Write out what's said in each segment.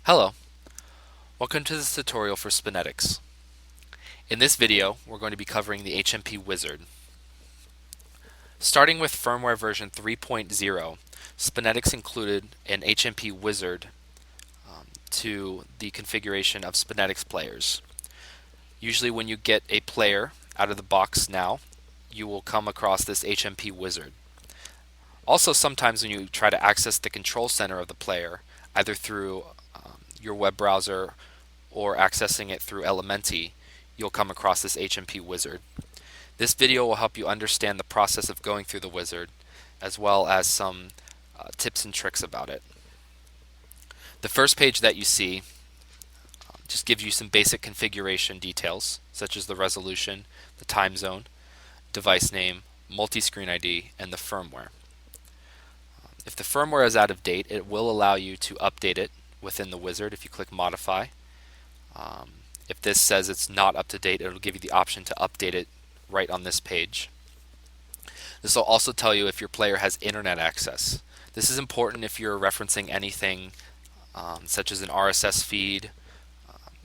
Hello, welcome to this tutorial for Spinetics. In this video, we're going to be covering the HMP Wizard. Starting with firmware version 3.0, Spinetics included an HMP Wizard to the configuration of Spinetics players. Usually when you get a player out of the box now, you will come across this HMP Wizard. Also, sometimes when you try to access the control center of the player, either through your web browser or accessing it through Elementi, you'll come across this HMP Wizard. This video will help you understand the process of going through the wizard, as well as some tips and tricks about it. The first page that you see just gives you some basic configuration details, such as the resolution, the time zone, device name, multi-screen ID, and the firmware. If the firmware is out of date, it will allow you to update it within the wizard if you click Modify. If this says it's not up to date, it will give you the option to update it right on this page. This will also tell you if your player has internet access. This is important if you're referencing anything such as an RSS feed,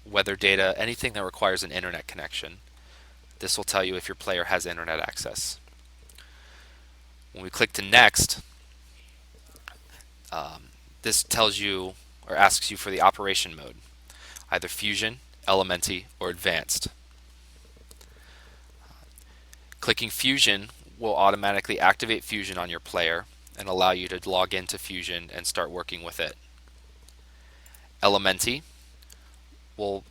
weather data, anything that requires an internet connection. This will tell you if your player has internet access. When we click to Next, this tells you or asks you for the operation mode, either Fusion, Elementi, or Advanced. Clicking Fusion will automatically activate Fusion on your player and allow you to log into Fusion and start working with it. Elementi will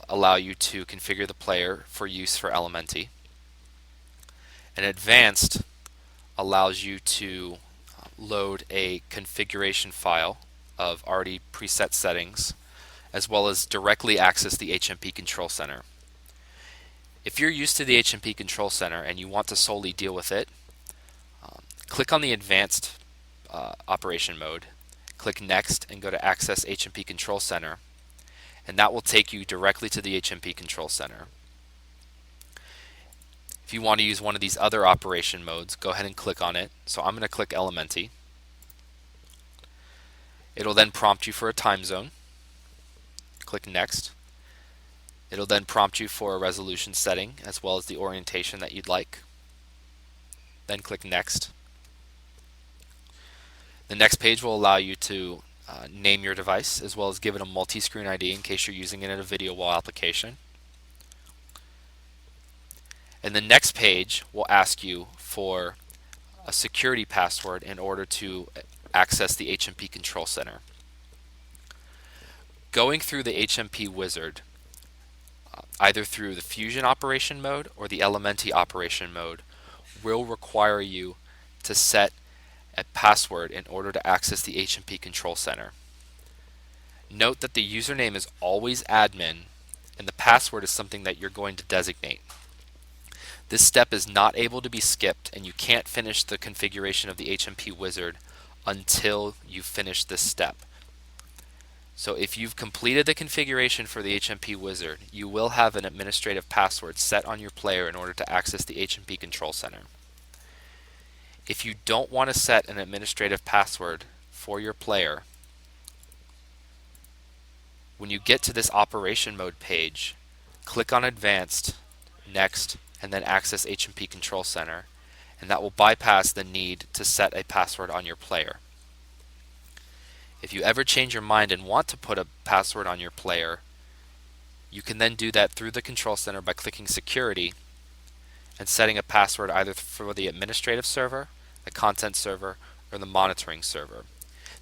allow you to configure the player for use for Elementi. And Advanced allows you to load a configuration file of already preset settings, as well as directly access the HMP Control Center. If you're used to the HMP Control Center and you want to solely deal with it, click on the Advanced operation mode, click Next, and go to Access HMP Control Center, and that will take you directly to the HMP Control Center. If you want to use one of these other operation modes, go ahead and click on it. So I'm going to click Elementi. It'll then prompt you for a time zone. Click Next. It'll then prompt you for a resolution setting as well as the orientation that you'd like. Then click Next. The next page will allow you to name your device as well as give it a multi-screen ID in case you're using it in a video wall application. And the next page will ask you for a security password in order to access the HMP Control Center. Going through the HMP Wizard, either through the Fusion operation mode or the Elementi operation mode, will require you to set a password in order to access the HMP Control Center. Note that the username is always admin and the password is something that you're going to designate. This step is not able to be skipped, and you can't finish the configuration of the HMP Wizard until you finish this step. So if you've completed the configuration for the HMP Wizard, you will have an administrative password set on your player in order to access the HMP Control Center. If you don't want to set an administrative password for your player, when you get to this operation mode page, click on Advanced, Next, and then access HMP Control Center, and that will bypass the need to set a password on your player. If you ever change your mind and want to put a password on your player, you can then do that through the Control Center by clicking Security and setting a password either for the administrative server, the content server, or the monitoring server.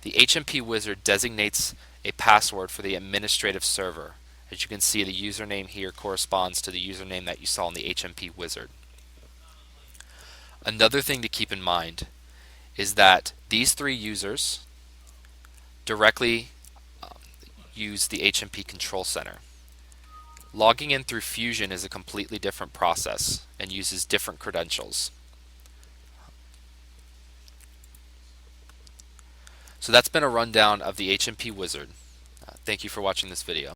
The HMP Wizard designates a password for the administrative server. As you can see, the username here corresponds to the username that you saw in the HMP Wizard. Another thing to keep in mind is that these three users directly use the HMP Control Center. Logging in through Fusion is a completely different process and uses different credentials. So that's been a rundown of the HMP Wizard. Thank you for watching this video.